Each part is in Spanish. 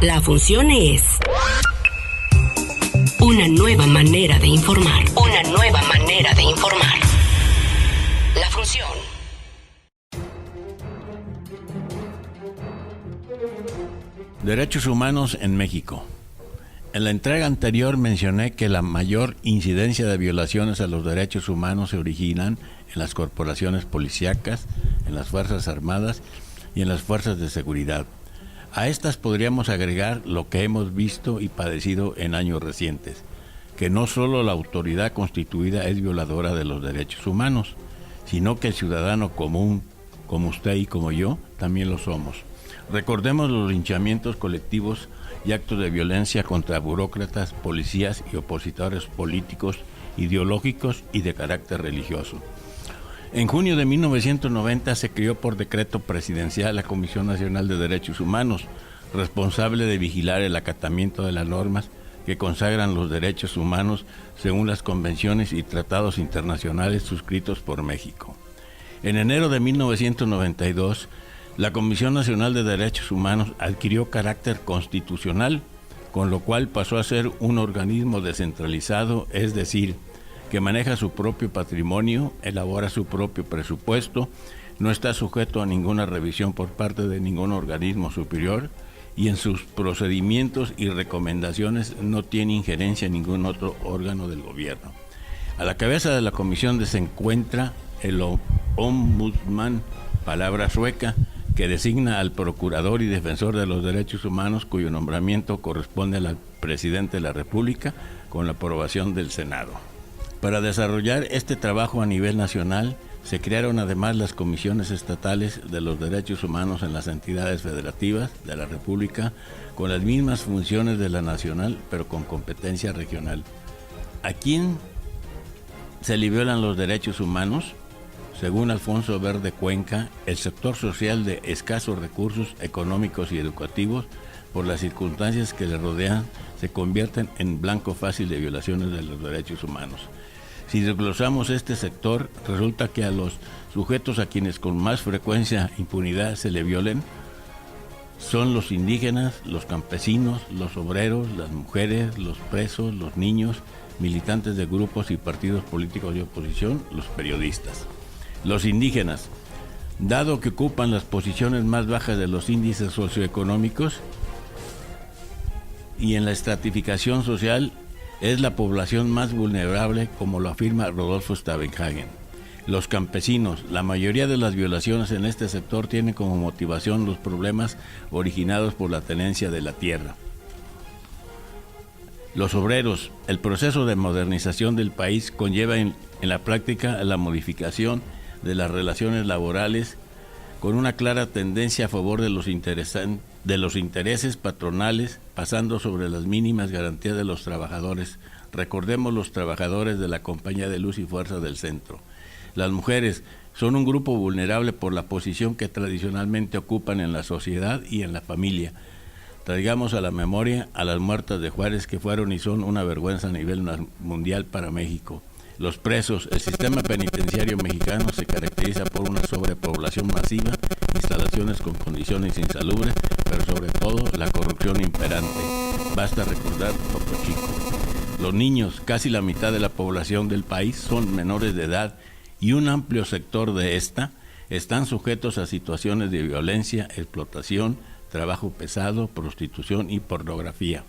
La función es una nueva manera de informar. Una nueva manera de informar. La función. Derechos humanos en México. En la entrega anterior mencioné que la mayor incidencia de violaciones a los derechos humanos se originan en las corporaciones policíacas, en las Fuerzas Armadas y en las fuerzas de seguridad. A estas podríamos agregar lo que hemos visto y padecido en años recientes, que no solo la autoridad constituida es violadora de los derechos humanos, sino que el ciudadano común, como usted y como yo, también lo somos. Recordemos los linchamientos colectivos y actos de violencia contra burócratas, policías y opositores políticos, ideológicos y de carácter religioso. En junio de 1990 se creó por decreto presidencial la Comisión Nacional de Derechos Humanos, responsable de vigilar el acatamiento de las normas que consagran los derechos humanos según las convenciones y tratados internacionales suscritos por México. En enero de 1992, la Comisión Nacional de Derechos Humanos adquirió carácter constitucional, con lo cual pasó a ser un organismo descentralizado, es decir, que maneja su propio patrimonio, elabora su propio presupuesto, no está sujeto a ninguna revisión por parte de ningún organismo superior y en sus procedimientos y recomendaciones no tiene injerencia en ningún otro órgano del gobierno. A la cabeza de la comisión se encuentra el Ombudsman, palabra sueca, que designa al procurador y defensor de los derechos humanos, cuyo nombramiento corresponde al presidente de la República con la aprobación del Senado. Para desarrollar este trabajo a nivel nacional, se crearon además las comisiones estatales de los derechos humanos en las entidades federativas de la República, con las mismas funciones de la nacional, pero con competencia regional. ¿A quién se le violan los derechos humanos? Según Alfonso Verde Cuenca, el sector social de escasos recursos económicos y educativos, por las circunstancias que le rodean, se convierten en blanco fácil de violaciones de los derechos humanos. Si desglosamos este sector, resulta que a los sujetos a quienes con más frecuencia impunidad se le violen son los indígenas, los campesinos, los obreros, las mujeres, los presos, los niños, militantes de grupos y partidos políticos de oposición, los periodistas. Los indígenas, dado que ocupan las posiciones más bajas de los índices socioeconómicos y en la estratificación social, es la población más vulnerable, como lo afirma Rodolfo Stavenhagen. Los campesinos, la mayoría de las violaciones en este sector tienen como motivación los problemas originados por la tenencia de la tierra. Los obreros, el proceso de modernización del país conlleva en la práctica la modificación de las relaciones laborales con una clara tendencia a favor de los intereses patronales, pasando sobre las mínimas garantías de los trabajadores. Recordemos los trabajadores de la Compañía de Luz y Fuerza del Centro. Las mujeres son un grupo vulnerable por la posición que tradicionalmente ocupan en la sociedad y en la familia. Traigamos a la memoria a las muertas de Juárez, que fueron y son una vergüenza a nivel mundial para México. Los presos, el sistema penitenciario mexicano se caracteriza por una sobrepoblación masiva, instalaciones con condiciones insalubres, pero sobre todo la corrupción imperante. Basta recordar Topo Chico. Los niños, casi la mitad de la población del país, son menores de edad y un amplio sector de esta están sujetos a situaciones de violencia, explotación, trabajo pesado, prostitución y pornografía.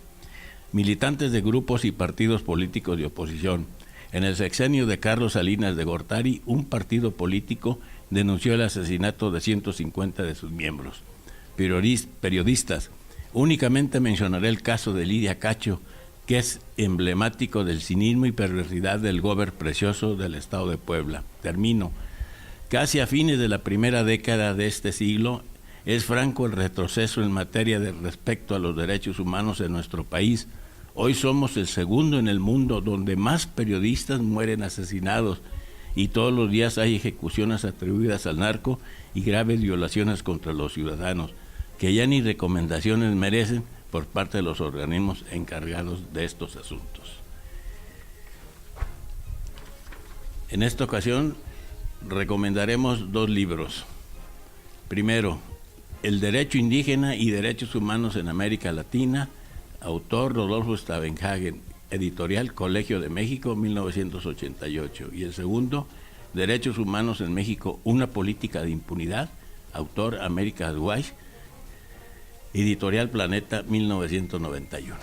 Militantes de grupos y partidos políticos de oposición. En el sexenio de Carlos Salinas de Gortari, un partido político denunció el asesinato de 150 de sus miembros. Periodistas, únicamente mencionaré el caso de Lidia Cacho, que es emblemático del cinismo y perversidad del gober precioso del estado de Puebla. Termino. Casi a fines de la primera década de este siglo, es franco el retroceso en materia de respeto a los derechos humanos en nuestro país. Hoy somos el segundo en el mundo donde más periodistas mueren asesinados y todos los días hay ejecuciones atribuidas al narco y graves violaciones contra los ciudadanos, que ya ni recomendaciones merecen por parte de los organismos encargados de estos asuntos. En esta ocasión recomendaremos 2 libros. Primero, El derecho indígena y derechos humanos en América Latina, autor Rodolfo Stavenhagen, editorial Colegio de México, 1988. Y el segundo, Derechos Humanos en México, una política de impunidad, autor América Advice, editorial Planeta, 1991.